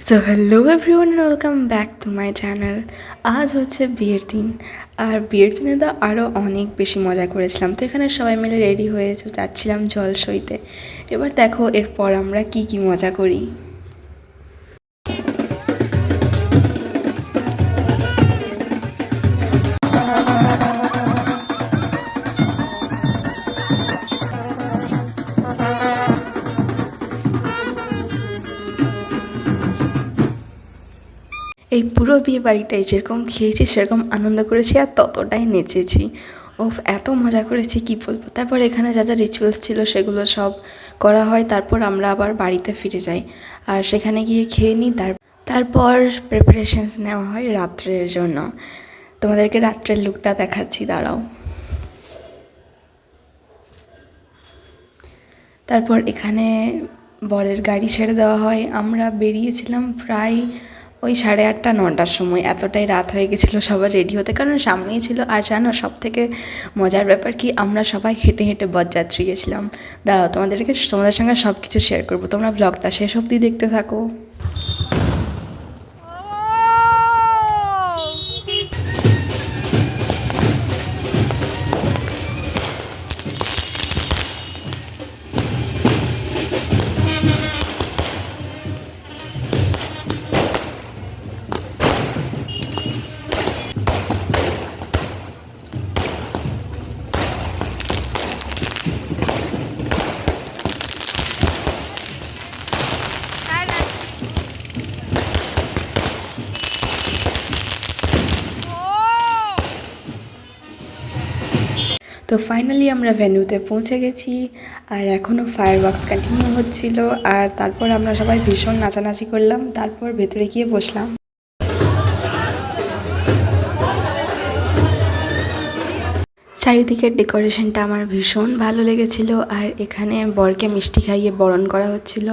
So hello everyone, welcome back to my channel. আজ হচ্ছে বিয়ের দিন, আর বিয়ের দিনে তো আরও অনেক বেশি মজা করেছিলাম। তো এখানে সবাই মিলে রেডি হয়ে যাচ্ছিলাম জলসইতে। এবার দেখো এরপর আমরা কি কি মজা করি। এই পুরো বিয়ে বাড়িটাই যেরকম খেয়েছি সেরকম আনন্দ করেছি, আর ততটাই নেচেছি। এত মজা করেছি কি বলবো। তারপর এখানে যা যা রিচুয়ালস ছিল সেগুলো সব করা হয়, তারপর আমরা আবার বাড়িতে ফিরে যাই আর সেখানে গিয়ে খেয়ে নিই। তারপর প্রিপারেশনস নেওয়া হয় রাত্রের জন্য। তোমাদেরকে রাত্রের লুকটা দেখাচ্ছি, দাঁড়াও। তারপর এখানে বরের গাড়ি ছেড়ে দেওয়া হয়। আমরা বেরিয়েছিলাম প্রায় ওই 8:30 9টার সময়। এতটাই রাত হয়ে গেছিলো সবার রেডি হতে, কারণ সামনেই ছিল। আর জানো সব থেকে মজার ব্যাপার কি, আমরা সবাই হেঁটে হেঁটে বরযাত্রী গেছিলাম। দাঁড়াও তোমাদের সঙ্গে সব কিছু শেয়ার করবো, তোমরা ব্লগটা শেষ অবধি দেখতে থাকো। তো ফাইনালি আমরা ভেন্যুতে পৌঁছে গেছি, আর এখনও ফায়ারওয়ার্কস কন্টিনিউ হচ্ছিল। আর তারপর আমরা সবাই ভীষণ নাচানাচি করলাম, তারপর ভেতরে গিয়ে বসলাম। চারিদিকের ডেকোরেশনটা আমার ভীষণ ভালো লেগেছিল, আর এখানে বরকে মিষ্টি খাইয়ে বরণ করা হচ্ছিল।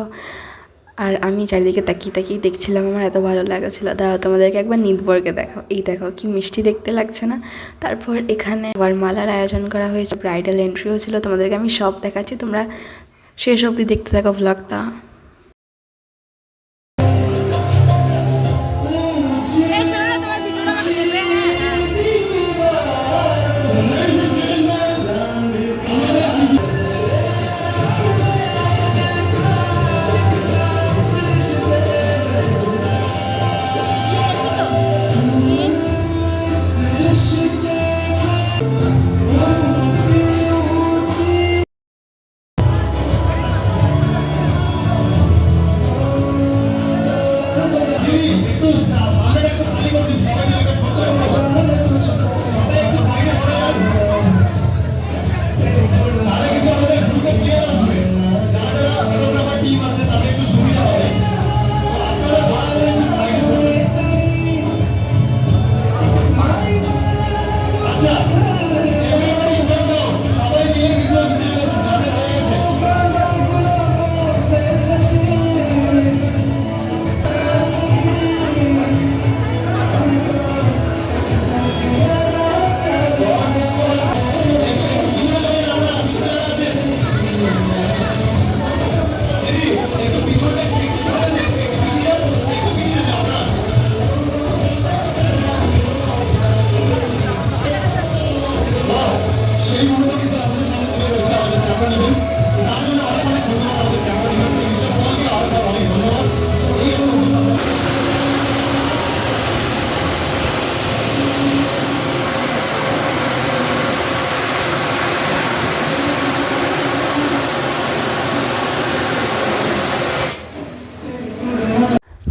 আর আমি চারিদিকে তাকিয়ে তাকিয়ে দেখছিলাম, আমার এত ভালো লাগছিল। দাঁড়াও তোমাদেরকে একবার নিদবরকে দেখাও, এই দেখো কি মিষ্টি দেখতে লাগছে না। তারপর এখানে বরমালার আয়োজন করা হয়েছে, ব্রাইডাল এন্ট্রিও ছিল। তোমাদেরকে আমি সব দেখাচ্ছি, তোমরা শেষ অবধি দেখতে থাকো ভ্লগটা।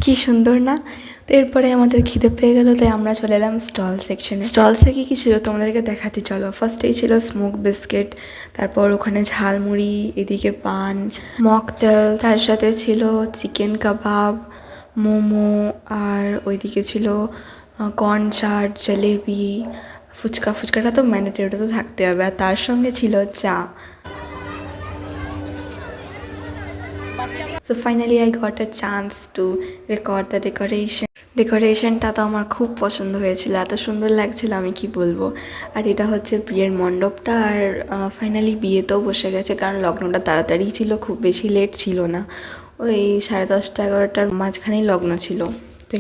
কি সুন্দর না? তো এরপরে আমাদের খিদে পেয়ে গেলো, তাই আমরা চলে এলাম স্টল সেকশনে। স্টলসে কী ছিল তোমাদেরকে দেখাচ্ছি, চলো। ফার্স্টেই ছিল স্মোক বিস্কিট, তারপর ওখানে ঝালমুড়ি, এদিকে পান, মকটেল, তার সাথে ছিল চিকেন কাবাব, মোমো, আর ওইদিকে ছিল কর্ন চাট, জলেবি, ফুচকাটা তো ম্যান্ডেটরি, ওটা তো থাকতে হবে। আর তার সঙ্গে ছিল চা। তো so finally I got a chance to record the ডেকোরেশনটা তো আমার খুব পছন্দ হয়েছিল, এত সুন্দর লাগছিল আমি কি বলবো। আর এটা হচ্ছে বিয়ের মণ্ডপটা, আর ফাইনালি বিয়েতেও বসে গেছে, কারণ লগ্নটা তাড়াতাড়ি ছিল, খুব বেশি লেট ছিল না, ওই 10:30 11টার মাঝখানেই লগ্ন ছিল। তো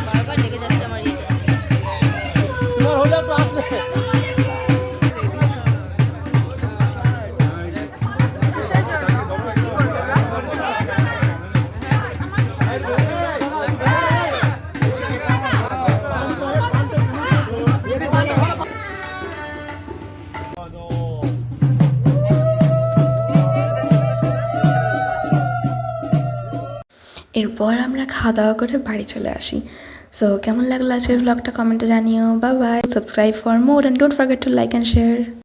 বারবার লেগে যাচ্ছে আমার ইয়েতে। এরপর আমরা খাওয়া দাওয়া করে বাড়ি চলে আসি। সো কেমন লাগলো আজকের ব্লগটা কমেন্টে জানিও। Bye bye, subscribe for more and don't forget to like and share.